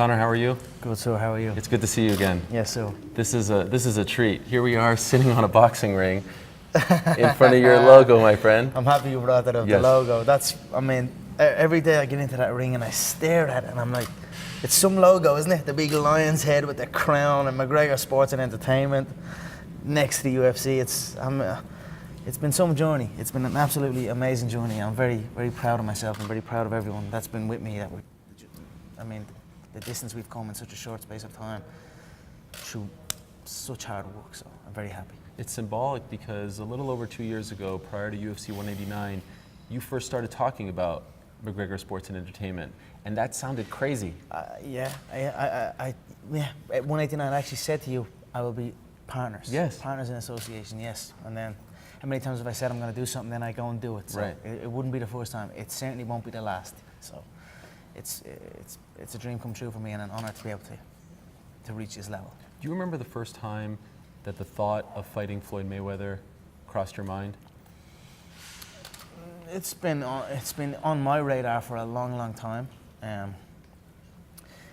Conor, how are you? Good, sir. How are you? It's good to see you again. Yes, sir. This is a treat. Here we are sitting on a boxing ring in front of your logo, my friend. I'm happy you brought that up, Yes. the logo. That's, I mean, every day I get into that ring and I stare at it and I'm like, it's some logo, isn't it? The big lion's head with the crown and McGregor Sports and Entertainment next to the UFC. It's been some journey. It's been an absolutely amazing journey. I'm very, very proud of myself and very proud of everyone that's been with me. I mean, the distance we've come in such a short space of time through such hard work, so I'm very happy. It's symbolic because a little over 2 years ago, prior to UFC 189, you first started talking about McGregor Sports and Entertainment, and that sounded crazy. Yeah, at 189 I actually said to you, I will be partners. Yes. Partners in association, yes. And then, how many times have I said I'm going to do something, then I go and do it? So right. It wouldn't be the first time. It certainly won't be the last. So it's a dream come true for me and an honor to be able to reach this level. Do you remember the first time that the thought of fighting Floyd Mayweather crossed your mind? It's been on my radar for a long, long time.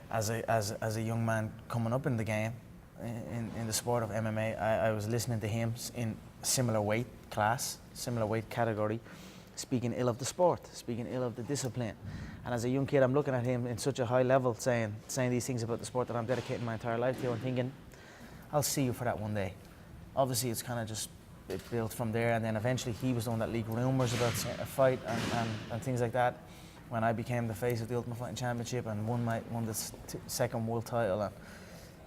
As a young man coming up in the game, in the sport of MMA, I was listening to him in similar weight class, similar weight category, speaking ill of the sport, speaking ill of the discipline. And as a young kid, I'm looking at him in such a high level, saying these things about the sport that I'm dedicating my entire life to, and thinking, I'll see you for that one day. Obviously, it's kind of just built from there, and then eventually he was the one that leaked rumours about a fight and things like that. When I became the face of the Ultimate Fighting Championship and won the second world title,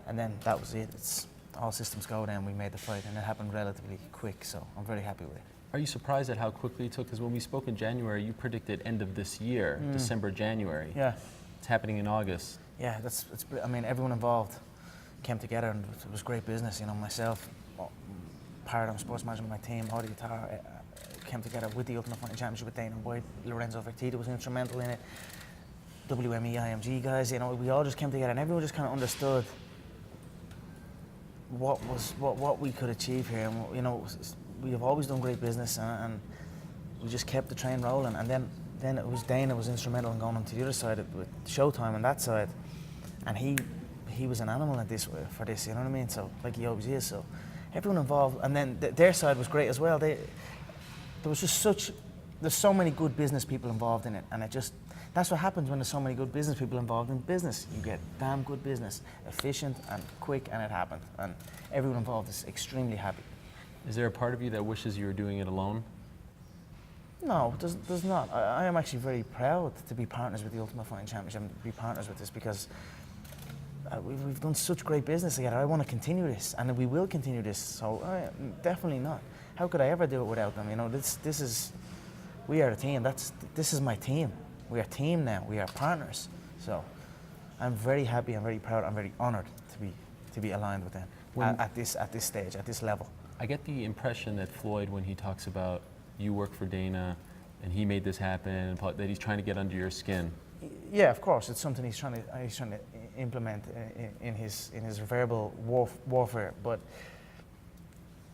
and then that was it. It's all systems go down. We made the fight, and it happened relatively quick, so I'm very happy with it. Are you surprised at how quickly it took? Because when we spoke in January, you predicted end of this year, December, January. Yeah. It's happening in August. Yeah, I mean, everyone involved came together, and it was great business. You know, myself, Paradigm Sports Management, my team, Audi Guitar, came together with the Ultimate Fighting Championship with Dana White. Lorenzo Fertitta was instrumental in it. WME, IMG guys, you know, we all just came together, and everyone just kind of understood what we could achieve here. And, you know, we have always done great business, and we just kept the train rolling. And then it was Dana was instrumental in going on to the other side with Showtime on that side, and he was an animal at this for this. You know what I mean? So like he always is. So everyone involved, and then their side was great as well. There was just there's so many good business people involved in it, and that's what happens when there's so many good business people involved in business. You get damn good business, efficient and quick, and it happened. And everyone involved is extremely happy. Is there a part of you that wishes you were doing it alone? No, there's not. I am actually very proud to be partners with the Ultimate Fighting Championship and to be partners with this, because we've done such great business together. I want to continue this, and we will continue this. So definitely not. How could I ever do it without them? You know, we are a team. This is my team. We are a team now. We are partners. So I'm very happy. I'm very proud. I'm very honoured to be aligned with them at this stage, at this level. I get the impression that Floyd, when he talks about you work for Dana and he made this happen, that he's trying to get under your skin. Yeah, of course, it's something he's trying to implement in his verbal warfare. But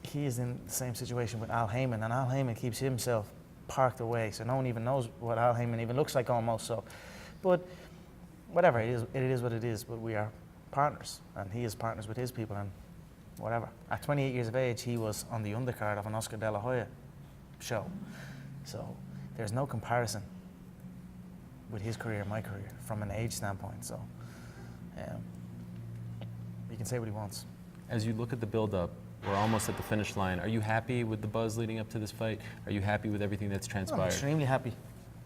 he is in the same situation with Al Heyman, and Al Heyman keeps himself parked away, so no one even knows what Al Heyman even looks like almost. So, but whatever, it is what it is. But we are partners, and he is partners with his people, and whatever. At 28 years of age, he was on the undercard of an Oscar De La Hoya show. So there's no comparison with his career and my career from an age standpoint. So he can say what he wants. As you look at the build-up, we're almost at the finish line. Are you happy with the buzz leading up to this fight? Are you happy with everything that's transpired? I'm extremely happy.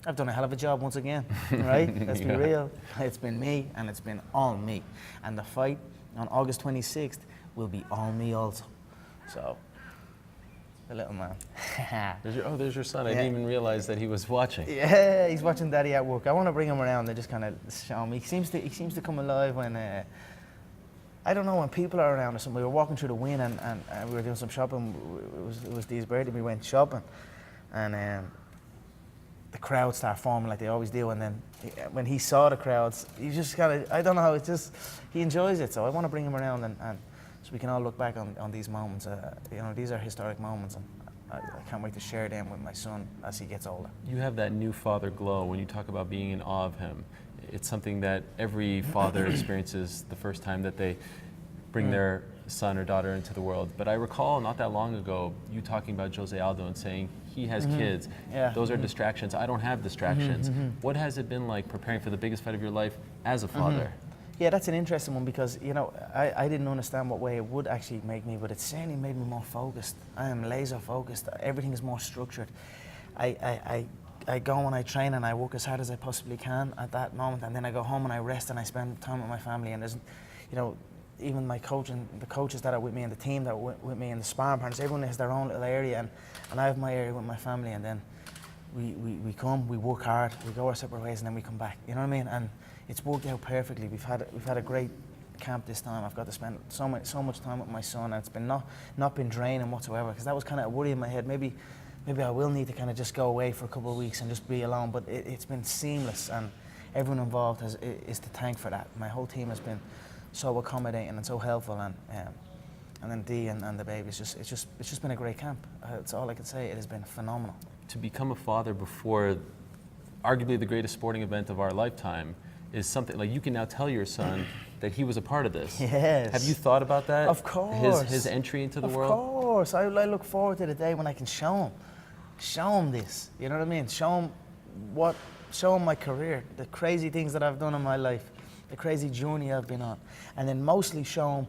I've done a hell of a job once again, right? Let's be real. It's been me, and it's been all me. And the fight on August 26th will be all me also. So, the little man. There's your son. I didn't even realize that he was watching. Yeah, he's watching Daddy at work. I want to bring him around and just kind of show him. He seems to come alive when, I don't know, when people are around or something. We were walking through the Wynn and we were doing some shopping. It was Dee's birthday. We went shopping, and the crowd started forming like they always do. And then when he saw the crowds, he just kind of, I don't know, it's just, he enjoys it. So I want to bring him around and so we can all look back on these moments. You know, these are historic moments, and I can't wait to share them with my son as he gets older. You have that new father glow when you talk about being in awe of him. it's something that every father experiences the first time that they bring their son or daughter into the world. But I recall not that long ago you talking about Jose Aldo and saying he has kids. Yeah. Those are distractions. I don't have distractions. What has it been like preparing for the biggest fight of your life as a father? Yeah, that's an interesting one because, you know, I didn't understand what way it would actually make me, but it certainly made me more focused. I am laser focused. Everything is more structured. I go and I train and I work as hard as I possibly can at that moment, and then I go home and I rest and I spend time with my family. And there's, you know, even my coach and the coaches that are with me and the team that are with me and the sparring partners, everyone has their own little area, and I have my area with my family, and then we come, we work hard, we go our separate ways, and then we come back. You know what I mean? And it's worked out perfectly. We've had a great camp this time. I've got to spend so much time with my son, and it's been not been draining whatsoever, because that was kind of a worry in my head. Maybe I will need to kind of just go away for a couple of weeks and just be alone, but it's been seamless, and everyone involved is to thank for that. My whole team has been so accommodating and so helpful, and then Dee and the baby, it's just been a great camp. That's all I can say. It has been phenomenal. To become a father before arguably the greatest sporting event of our lifetime is something like you can now tell your son that he was a part of this. Yes. Have you thought about that? Of course. His entry into the world? Of course. I look forward to the day when I can show him this. You know what I mean? Show him my career, the crazy things that I've done in my life, the crazy journey I've been on, and then mostly show him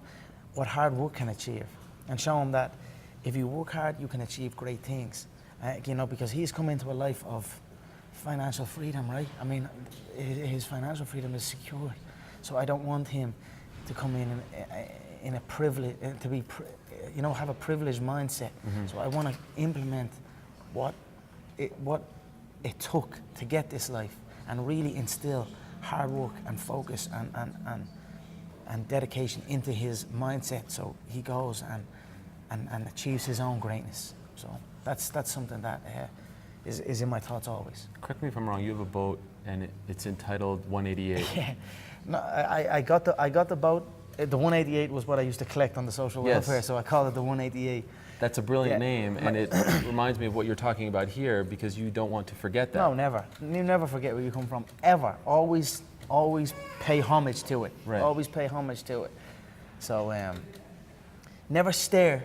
what hard work can achieve, and show him that if you work hard, you can achieve great things. You know, because he's come into a life of financial freedom, right? I mean, his financial freedom is secure, so I don't want him to come in a privilege, to be, you know, have a privileged mindset. So I want to implement what it took to get this life, and really instill hard work and focus and dedication into his mindset, so he goes and achieves his own greatness. So that's something that is in my thoughts always. Correct me if I'm wrong. You have a boat, and it's entitled 188. Yeah. No, I got the boat. The 188 was what I used to collect on the social welfare, so I called it the 188. That's a brilliant name, and it reminds me of what you're talking about here, because you don't want to forget that. No, never. You never forget where you come from, ever. Always pay homage to it. Right. Always pay homage to it. So never stare,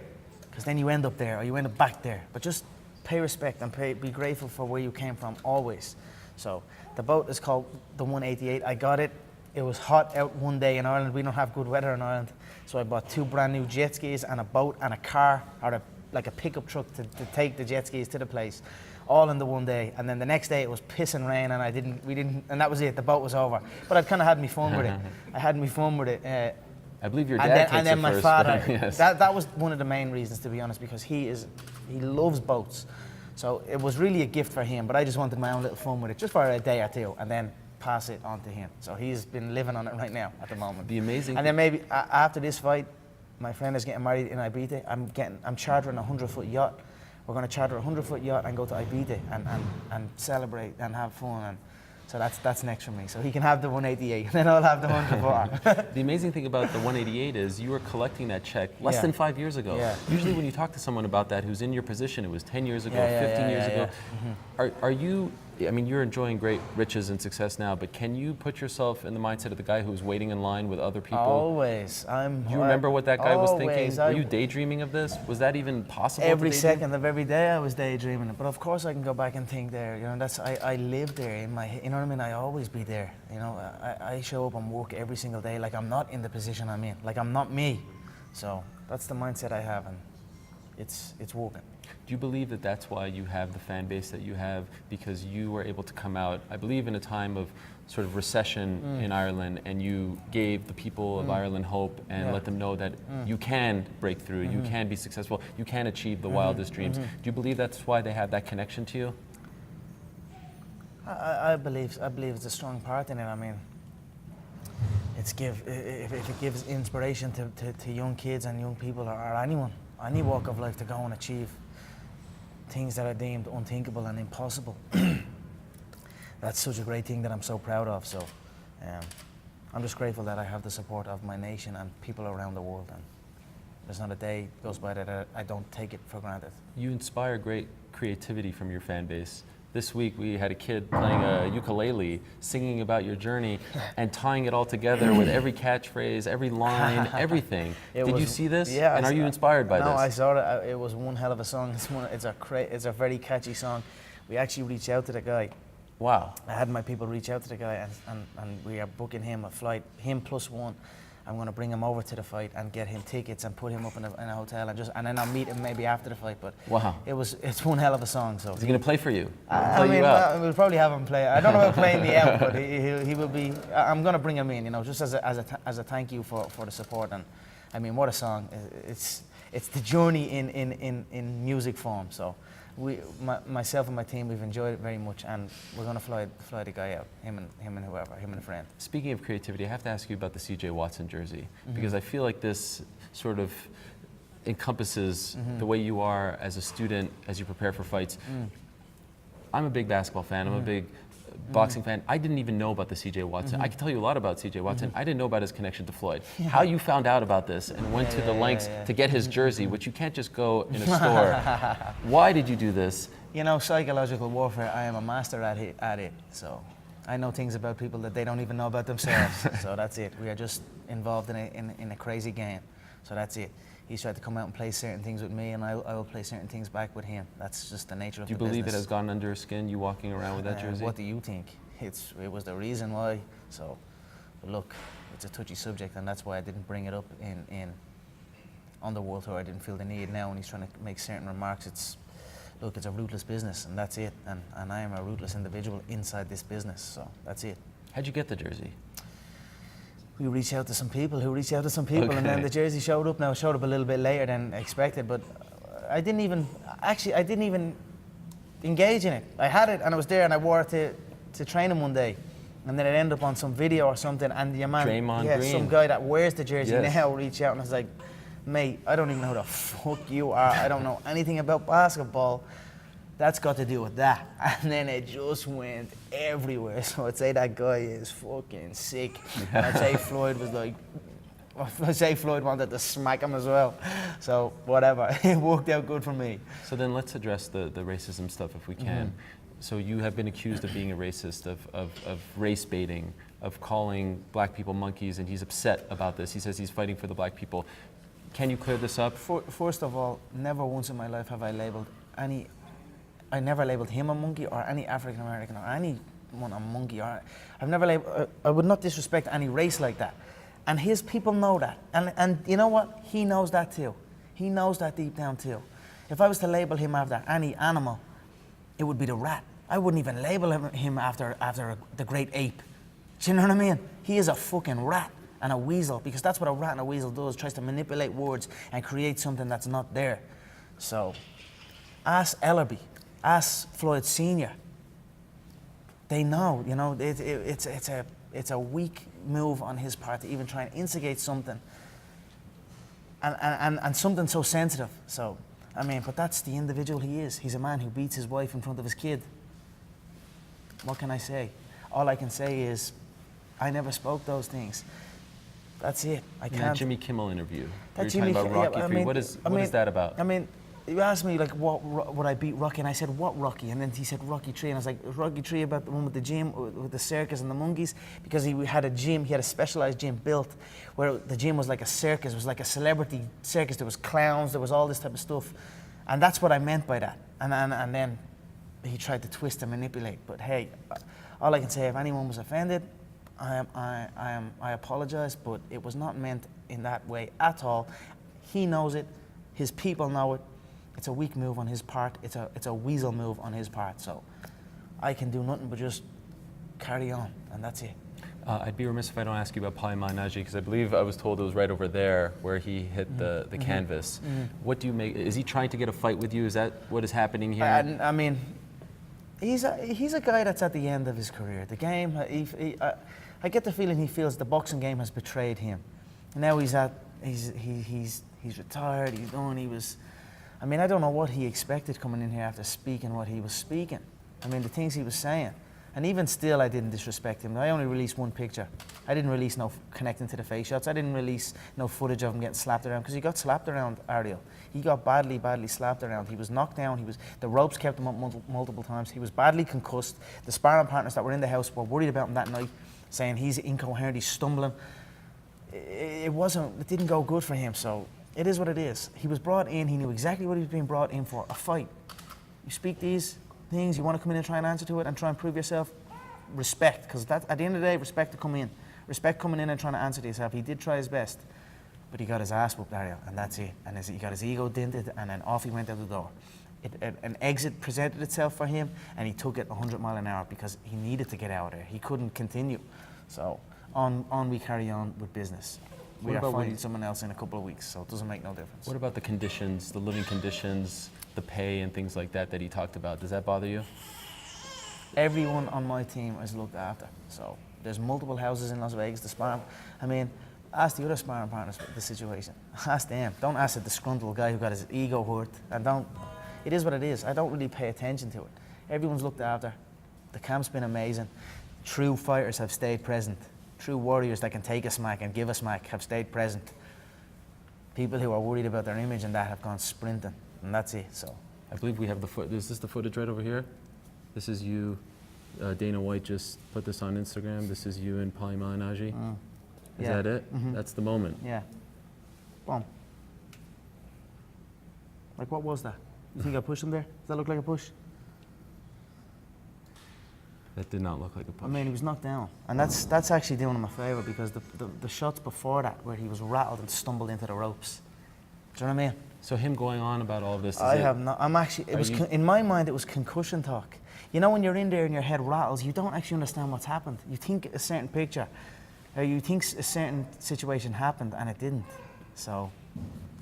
because then you end up there, or you end up back there. But just pay respect and be grateful for where you came from, always. So the boat is called the 188. I got it. It was hot out one day in Ireland. We don't have good weather in Ireland. So I bought 2 brand new jet skis and a boat and a car, or like a pickup truck to take the jet skis to the place, all in the one day. And then the next day it was pissing rain, and and that was it. The boat was over. But I'd kind of had me fun with it. I had me fun with it. I believe your dad takes and then it my first, father. yes. That was one of the main reasons, to be honest, because he loves boats. So it was really a gift for him. But I just wanted my own little fun with it, just for a day or two, and then pass it on to him. So he's been living on it right now at the moment. The amazing. And then maybe after this fight, my friend is getting married in Ibiza. I'm chartering a 100-foot yacht. We're going to charter a 100-foot yacht and go to Ibiza and celebrate and have fun. And so that's next for me. So he can have the 188, and then I'll have the 100-foot. The amazing thing about the 188 is you were collecting that check less than 5 years ago. Yeah. Usually when you talk to someone about that who's in your position, it was 10 years ago, 15 years ago. Are you, I mean, you're enjoying great riches and success now, but can you put yourself in the mindset of the guy who was waiting in line with other people? Always. Do you remember what that guy was thinking? Always. Were you daydreaming of this? Was that even possible? Every to daydream? second of every day I was daydreaming it. But of course I can go back and think there. You know, I live there in my, you know what I mean? I always be there. You know, I show up and work every single day like I'm not in the position I'm in, like I'm not me. So that's the mindset I have, and it's working. Do you believe that that's why you have the fan base that you have? Because you were able to come out, I believe, in a time of sort of recession in Ireland, and you gave the people of Ireland hope and let them know that you can break through, you can be successful, you can achieve the wildest dreams. Do you believe that's why they have that connection to you? I believe it's a strong part in it. I mean, if it gives inspiration to young kids and young people, or anyone, any walk of life, to go and achieve things that are deemed unthinkable and impossible. That's such a great thing that I'm so proud of. So I'm just grateful that I have the support of my nation and people around the world. And there's not a day goes by that I don't take it for granted. You inspire great creativity from your fan base. this week we had a kid playing a ukulele, singing about your journey, and tying it all together with every catchphrase, every line, everything. Did you see this? Yeah. And are you inspired by this? No, I saw it. It was one hell of a song. It's a very catchy song. We actually reached out to the guy. Wow. I had my people reach out to the guy, and we are booking him a flight, him plus one. I'm going to bring him over to the fight and get him tickets and put him up in a hotel and then I'll meet him maybe after the fight. But wow, it's one hell of a song. So is he going to play for you? We'll probably have him play. I don't know about playing me out, but he will be. I'm going to bring him in, you know, just as a thank you for the support. And I mean, what a song! It's the journey in music form. So myself and my team, we've enjoyed it very much, and we're going to fly the guy out, him and whoever, him and a friend. Speaking of creativity, I have to ask you about the C.J. Watson jersey, because I feel like this sort of encompasses the way you are as a student as you prepare for fights. I'm a big basketball fan. I'm a big boxing fan. I didn't even know about the C.J. Watson. I can tell you a lot about C.J. Watson. I didn't know about his connection to Floyd. How you found out about this and went to the lengths to get his jersey, which you can't just go in a store. Why did you do this? You know, psychological warfare, I am a master at it. So I know things about people that they don't even know about themselves. So that's it. We are just involved in a crazy game. So that's it. He's tried to come out and play certain things with me, and I will play certain things back with him. That's just the nature of the business. Do you believe it has gotten under your skin, you walking around with that jersey? What do you think? It was the reason why. So, but look, it's a touchy subject, and that's why I didn't bring it up on the World Tour. I didn't feel the need. Now when he's trying to make certain remarks, it's a ruthless business, and that's it. And I am a ruthless individual inside this business, so that's it. How'd you get the jersey? We reached out to some people who reached out to some people, and then the jersey showed up. Now it showed up a little bit later than expected, but I didn't even engage in it. I had it and I was there, and I wore it to train him one day, and then it ended up on some video or something, and your man, Green. some guy that wears the jersey now reached out, and I was like, mate, I don't even know who the fuck you are. I don't know anything about basketball. That's got to do with that. And then it just went everywhere. So I'd say that guy is fucking sick. And I'd say Floyd was like, I'd say Floyd wanted to smack him as well. So whatever, it worked out good for me. So then let's address the racism stuff if we can. So you have been accused of being a racist, of race baiting, of calling black people monkeys, and he's upset about this. He says he's fighting for the black people. Can you clear this up? First of all, never once in my life have I never labeled him a monkey or any African American or anyone a monkey. I've never labeled. I would not disrespect any race like that, and his people know that. And you know what? He knows that too. He knows that deep down too. If I was to label him after any animal, it would be the rat. I wouldn't even label him after the great ape. Do you know what I mean? He is a fucking rat and a weasel, because that's what a rat and a weasel does. Tries to manipulate words and create something that's not there. So, ask Ellerby. Ask Floyd Sr. They know, you know, it's a weak move on his part to even try and instigate something, and something so sensitive. So, I mean, but that's the individual he is. He's a man who beats his wife in front of his kid. What can I say? All I can say is, I never spoke those things. That's it. I can't. That Jimmy Kimmel interview. That You're talking about Rocky III. What is that about? I mean, you asked me like what would I beat Rocky, and I said what Rocky, and then he said Rocky III, and I was like, Rocky III about the one with the gym, with the circus and the monkeys, because he had a gym, he had a specialized gym built where the gym was like a circus, it was like a celebrity circus. There was clowns, there was all this type of stuff, and that's what I meant by that. And then he tried to twist and manipulate. But hey, all I can say, if anyone was offended, I apologize, but it was not meant in that way at all. He knows it, his people know it. It's a weak move on his part. It's a weasel move on his part. So I can do nothing but just carry on, and that's it. I'd be remiss if I don't ask you about Malignaggi, because I believe I was told it was right over there where he hit the canvas. What do you make? Is he trying to get a fight with you? Is that what is happening here? I mean, he's a guy that's at the end of his career. The game, I get the feeling he feels the boxing game has betrayed him. Now he's retired. He's done. I mean, I don't know what he expected coming in here after speaking what he was speaking. I mean, the things he was saying. And even still, I didn't disrespect him. I only released one picture. I didn't release no connecting to the face shots. I didn't release no footage of him getting slapped around, because he got slapped around, Ariel. He got badly slapped around. He was knocked down. The ropes kept him up multiple times. He was badly concussed. The sparring partners that were in the house were worried about him that night, saying he's incoherent, he's stumbling. It didn't go good for him, so it is what it is. He was brought in, he knew exactly what he was being brought in for, a fight. You speak these things, you want to come in and try and answer to it and try and prove yourself, respect, because at the end of the day, respect to come in. Respect coming in and trying to answer to yourself. He did try his best, but he got his ass whooped, Ariel, and that's it. And he got his ego dented, and then off he went out the door. An exit presented itself for him, and he took it 100 miles an hour because he needed to get out of there. He couldn't continue. So on we carry on with business. We are fighting someone else in a couple of weeks, so it doesn't make no difference. What about the conditions, the living conditions, the pay and things like that he talked about? Does that bother you? Everyone on my team is looked after. So there's multiple houses in Las Vegas to sparring. I mean, ask the other sparring partners the situation. Ask them. Don't ask the disgruntled guy who got his ego hurt. And don't. It is what it is. I don't really pay attention to it. Everyone's looked after. The camp's been amazing. True fighters have stayed present. True warriors that can take a smack and give a smack have stayed present. People who are worried about their image and that have gone sprinting, and that's it. So I believe we have is this the footage right over here? This is you. Dana White just put this on Instagram. This is you and Malignaggi. Is that it? Mm-hmm. That's the moment. Yeah. Boom. Like, what was that? You think I pushed him there? Does that look like a push? That did not look like a push. I mean, he was knocked down. And that's actually doing him a favour, because the shots before that, where he was rattled and stumbled into the ropes. Do you know what I mean? So him going on about all of this, in my mind, it was concussion talk. You know, when you're in there and your head rattles, you don't actually understand what's happened. You think a certain picture, or you think a certain situation happened, and it didn't. So,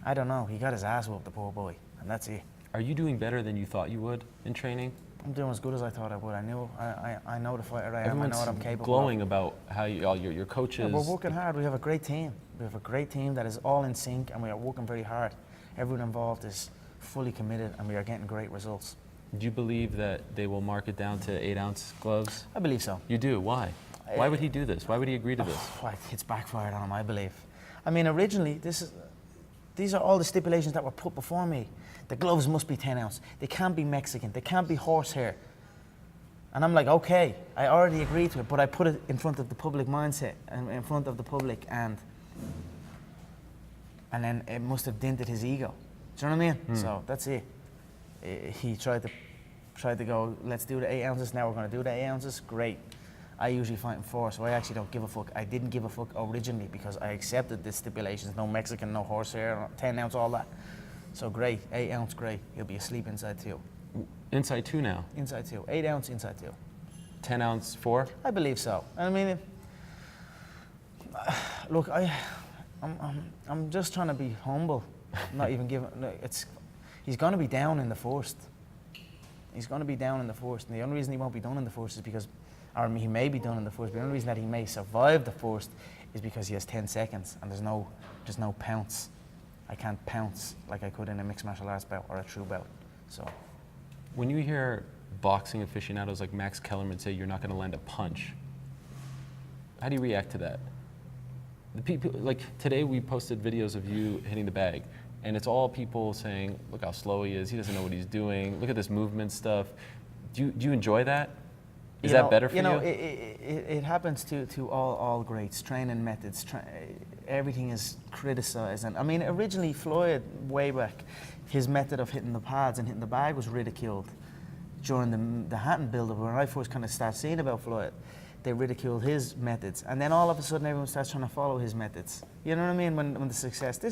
I don't know. He got his ass whooped, the poor boy, and that's it. Are you doing better than you thought you would in training? I'm doing as good as I thought I would. I know the fighter I am. I know what I'm capable of. Glowing about how your coaches. Yeah, we're working hard. We have a great team. We have a great team that is all in sync, and we are working very hard. Everyone involved is fully committed, and we are getting great results. Do you believe that they will mark it down to 8-ounce gloves? I believe so. You do? Why? Why would he do this? Why would he agree to this? It's backfired on him, I believe. I mean, originally, these are all the stipulations that were put before me. The gloves must be 10 ounce. They can't be Mexican. They can't be horsehair. And I'm like, okay, I already agreed to it, but I put it in front of the public mindset, and in front of the public, and then it must have dented his ego. Do you know what I mean? So that's it. He tried to go, let's do the 8 ounces, now we're going to do the 8 ounces, great. I usually fight in 4, so I actually don't give a fuck. I didn't give a fuck originally because I accepted the stipulations, no Mexican, no horsehair, 10 ounce, all that. So great, 8 ounce, great. He'll be asleep inside 2. Inside 2 now? Inside 2, 8 ounce, inside 2. 10 ounce 4? I believe so. I mean, look, I'm just trying to be humble, not even giving, he's going to be down in the first. He's going to be down in the first, and the only reason he won't be done in the first is because, or he may be done in the first, but the only reason that he may survive the first is because he has 10 seconds, and there's no pounce. I can't pounce like I could in a mixed martial arts bout or a true bout. So, when you hear boxing aficionados like Max Kellerman say you're not going to land a punch, how do you react to that? The people, like today we posted videos of you hitting the bag, and it's all people saying, look how slow he is, he doesn't know what he's doing, look at this movement stuff. Do you enjoy that? Is that better for you? It happens to all greats. Training methods, everything is criticized. And I mean, originally Floyd, way back, his method of hitting the pads and hitting the bag was ridiculed during the Hatton build-up. When I first kind of started seeing about Floyd, they ridiculed his methods. And then all of a sudden everyone starts trying to follow his methods. You know what I mean? When the success,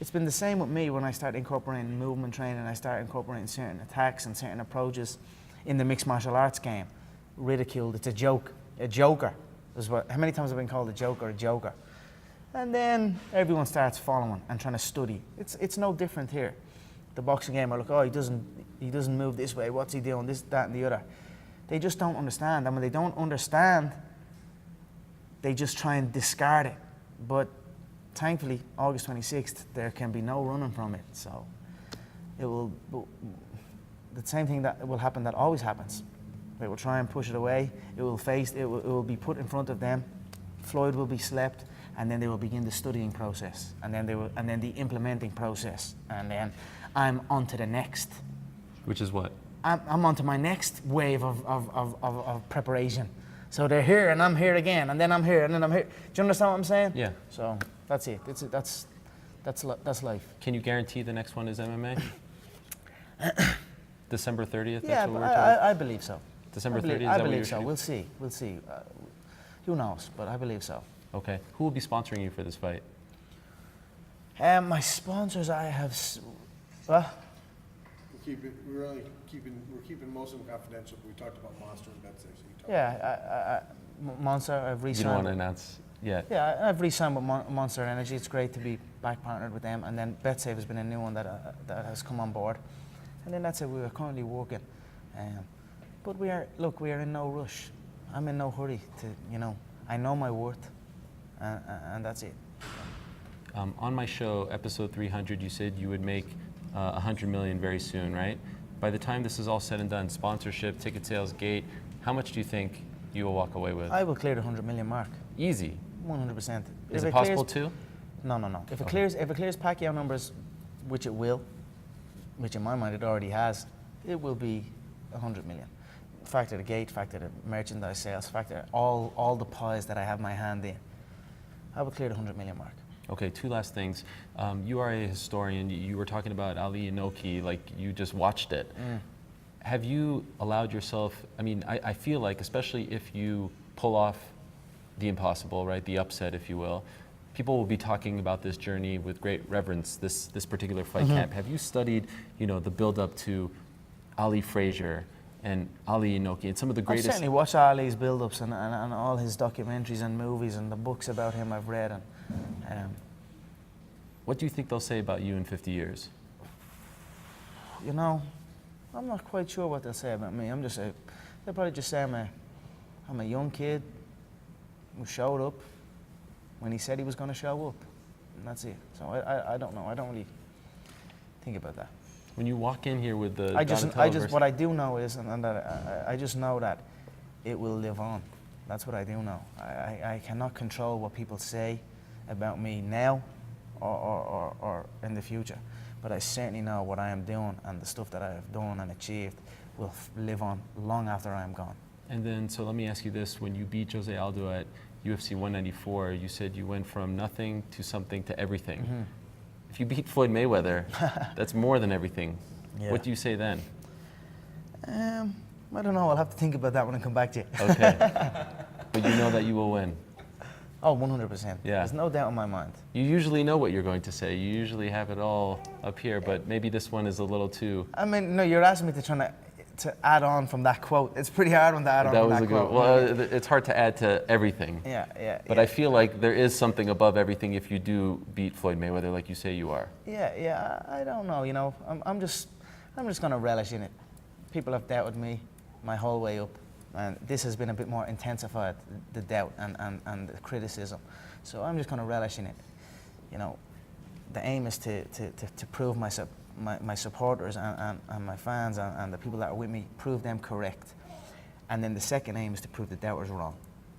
it's been the same with me when I start incorporating movement training, I start incorporating certain attacks and certain approaches in the mixed martial arts game. Ridiculed, it's a joke, a joker. How many times have I been called a joker? And then everyone starts following and trying to study. It's no different here. The boxing game are like, oh, he doesn't move this way, what's he doing, this, that, and the other. They just don't understand, and when they don't understand, they just try and discard it. But thankfully, August 26th, there can be no running from it. So it will, the same thing that will happen that always happens. They will try and push it away. It will be put in front of them. Floyd will be slept, and then they will begin the studying process, and then the implementing process, and then I'm on to the next. Which is what? I'm on to my next wave of preparation. So they're here, and I'm here again, and then I'm here, and then I'm here. Do you understand what I'm saying? Yeah. So that's it. That's life. Can you guarantee the next one is MMA? December 30th. Yeah, that's what we're told? I believe so. December 30th. I believe so. We'll see. Who knows? But I believe so. Okay. Who will be sponsoring you for this fight? My sponsors, I have. We're keeping most of them confidential. We talked about Monster and Betsy. So Yeah, Monster. I've re-signed. You don't want to announce yet? Yeah, I've re-signed with Monster Energy. It's great to be back partnered with them. And then BetSafe has been a new one that has come on board. And then that's it. We are currently working. But we are in no rush. I'm in no hurry to, I know my worth, and that's it. On my show, episode 300, you said you would make 100 million very soon, right? By the time this is all said and done, sponsorship, ticket sales, gate, how much do you think you will walk away with? I will clear the 100 million mark. Easy. 100%. Is it possible too? No. If it clears Pacquiao numbers, which it will, which in my mind it already has, it will be 100 million. Factor the gate, factor the merchandise sales, factor all the pies that I have my hand in. I will clear the 100 million mark. Okay, two last things. You are a historian. You were talking about Ali Inoki, like you just watched it. Have you allowed yourself, I feel like, especially if you pull off the impossible, right, the upset, if you will, people will be talking about this journey with great reverence, this particular fight camp. Have you studied, the build-up to Ali Frazier and Ali Inoki and some of the greatest? I've certainly watched Ali's build-ups and all his documentaries and movies and the books about him I've read. And what do you think they'll say about you in 50 years? I'm not quite sure what they'll say about me. They'll probably just say I'm a young kid who showed up when he said he was going to show up, and that's it. So I don't know. I don't really think about that. When you walk in here with the what I do know is, and that I just know that it will live on. That's what I do know. I cannot control what people say about me now or in the future, but I certainly know what I am doing and the stuff that I have done and achieved will live on long after I am gone. And then, so let me ask you this: when you beat Jose Aldo at UFC 194, you said you went from nothing to something to everything. If you beat Floyd Mayweather, that's more than everything. Yeah. What do you say then? I don't know. I'll have to think about that when I come back to you. Okay. But you know that you will win. Oh, 100%. Yeah. There's no doubt in my mind. You usually know what you're going to say. You usually have it all up here, but maybe this one is a little too... No, you're asking me to add on from that quote. It's pretty hard one to add on from that quote. Well, it's hard to add to everything. Yeah. But I feel like there is something above everything if you do beat Floyd Mayweather like you say you are. Yeah. I don't know. I'm just going to relish in it. People have doubted me my whole way up, and this has been a bit more intensified, the doubt and the criticism. So I'm just going to relish in it. The aim is to prove my supporters and my fans and the people that are with me, prove them correct. And then the second aim is to prove the doubters wrong.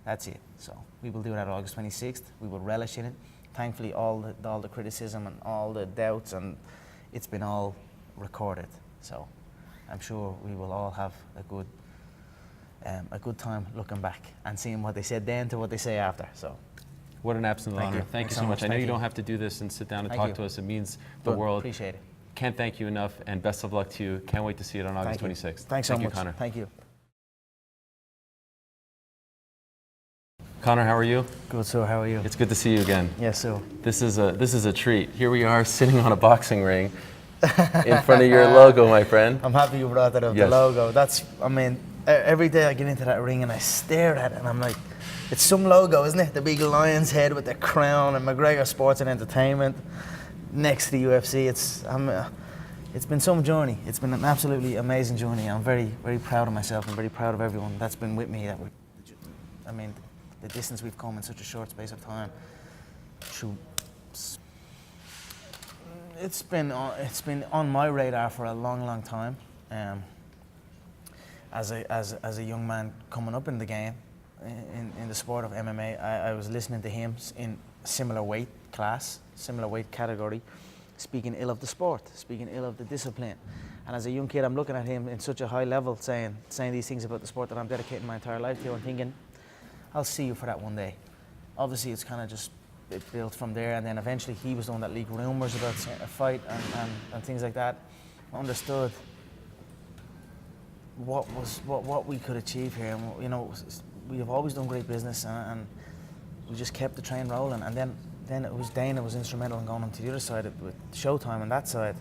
That's it. So we will do that August 26th. We will relish in it. Thankfully, all the criticism and all the doubts, and it's been all recorded. So I'm sure we will all have a good time looking back and seeing what they said then to what they say after. So. What an absolute honor. Thank you so much. I know you don't have to do this and sit down and talk to us. It means the world. Appreciate it. Can't thank you enough, and best of luck to you. Can't wait to see it on August 26th. Thanks so much. Conor. Thank you. Conor, how are you? Good, sir. How are you? It's good to see you again. Yes, sir. This is a treat. Here we are sitting on a boxing ring in front of your logo, my friend. I'm happy you brought that up, Yes. the logo. Every day I get into that ring and I stare at it and I'm like, it's some logo, isn't it? The big lion's head with the crown and McGregor Sports and Entertainment next to the UFC. It's been some journey. It's been an absolutely amazing journey. I'm very, very proud of myself and very proud of everyone that's been with me. The distance we've come in such a short space of time. It's been on my radar for a long, long time. as a young man coming up in the game, in the sport of MMA, I was listening to him in similar weight class, similar weight category, speaking ill of the sport, speaking ill of the discipline. And as a young kid, I'm looking at him in such a high level, saying these things about the sport that I'm dedicating my entire life to, and thinking, I'll see you for that one day. Obviously, it's kind of just built from there, and then eventually he was the one that leaked rumours about a fight and things like that. I understood what we could achieve here, and you know, we have always done great business, and we just kept the train rolling. And then it was Dana was instrumental in going on to the other side with Showtime on that side,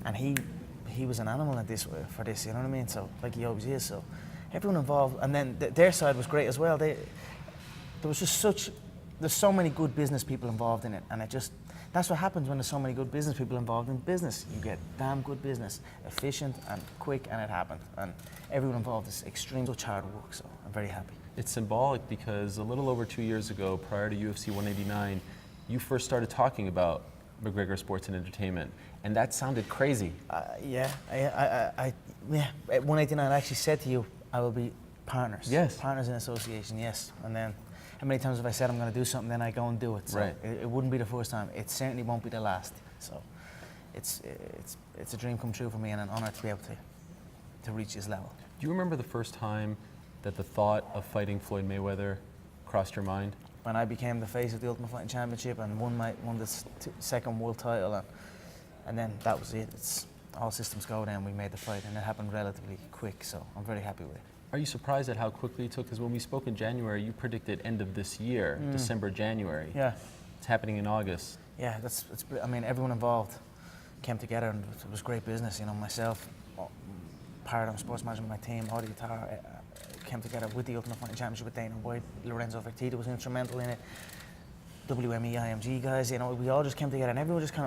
and he was an animal at this for this, you know what I mean? So like he always is. So everyone involved, and then their side was great as well. There was just there's so many good business people involved in it, and that's what happens when there's so many good business people involved in business. You get damn good business, efficient and quick, and it happened. And everyone involved is extremely such hard work, so I'm very happy. It's symbolic because a little over 2 years ago, prior to UFC 189, you first started talking about McGregor Sports and Entertainment, and that sounded crazy. Yeah, at 189 I actually said to you, I will be partners. Yes. Partners in association, yes. And then how many times have I said I'm going to do something, then I go and do it? So right. It wouldn't be the first time. It certainly won't be the last. So it's a dream come true for me, and an honour to be able to reach this level. Do you remember the first time that the thought of fighting Floyd Mayweather crossed your mind? When I became the face of the Ultimate Fighting Championship and won the second world title, and then that was it. It's all systems go then. We made the fight, and it happened relatively quick. So I'm very happy with it. Are you surprised at how quickly it took? Because when we spoke in January, you predicted end of this year, December, January. Yeah. It's happening in August. Yeah, I mean, everyone involved came together, and it was great business. You know, myself, Paradigm Sports Management, my team, Audi Guitar, came together with the Ultimate Fighting Championship with Dana White. Lorenzo Fertitta was instrumental in it. WME, IMG guys, you know, we all just came together, and everyone just kind of